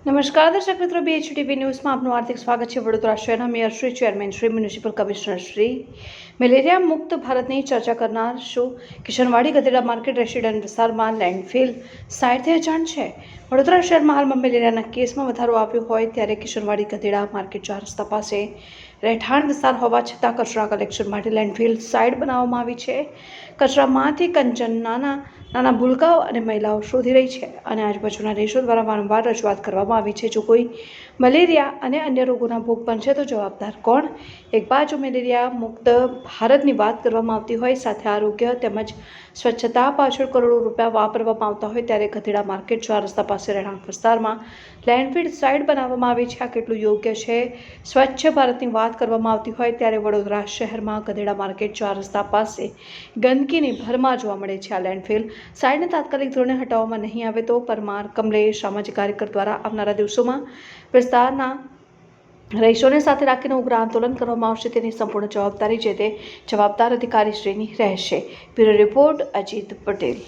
નમસ્કાર દર્શક મિત્રો, BHTV ન્યૂઝમાં આપનું હાર્દિક સ્વાગત છે। વડોદરા શહેરના mayor Shri, chairman Shri, municipal commissioner Shri, malaria મુક્ત ભારતની ચર્ચા કરનાર શું કિશનવાડી ગધેડા માર્કેટ રેસિડેન્ટ વિસ્તારમાં લેન્ડફિલ સાઇટથી અજાણ છે। વડોદરા શહેરમાં હાલમાં મેલેરિયાના કેસમાં વધારો આવ્યો હોય ત્યારે કિશનવાડી ગધેડા માર્કેટ 4 રસ્તા પાસે રહેઠાણ વિસ્તાર હોવા છતાં કચરા કલેક્શન માટે લેન્ડફિલ સાઇટ બનાવવામાં આવી છે। કચરામાંથી કંચન નાના ભૂલકાઓ અને મહિલાઓ શોધી રહી છે અને આજુબાજુના દેશો દ્વારા વારંવાર રજૂઆત કરવામાં આવી છે। જો કોઈ મલેરિયા અને અન્ય રોગોના ભોગ બનશે તો જવાબદાર કોણ? એક બાજુ મેલેરિયા મુક્ત ભારતની વાત કરવામાં આવતી હોય, સાથે આરોગ્ય તેમજ સ્વચ્છતા પાછળ કરોડો રૂપિયા વાપરવામાં આવતા હોય ત્યારે ગધેડા માર્કેટ 4 રસ્તા પાસે રહેણાંક વિસ્તારમાં લેન્ડફિલ સાઇટ બનાવવામાં આવી છે। આ કેટલું યોગ્ય છે? સ્વચ્છ ભારતની વાત કરવામાં આવતી હોય ત્યારે વડોદરા શહેરમાં ગધેડા માર્કેટ 4 રસ્તા પાસે ગંદકીની ભરમાર જોવા મળે છે। આ લેન્ડફિલ સાઇટને તાત્કાલિક ધોરણે હટાવવામાં નહીં આવે તો પરમાર કમલેશ સામાજિક કાર્યકર દ્વારા આવનારા દિવસોમાં વિસ્તારના રહીશોને સાથે રાખીને ઉગ્ર આંદોલન કરવામાં આવશે। તેની સંપૂર્ણ જવાબદારી જે તે જવાબદાર અધિકારીશ્રીની રહેશે। Bureau report, Ajit Patel.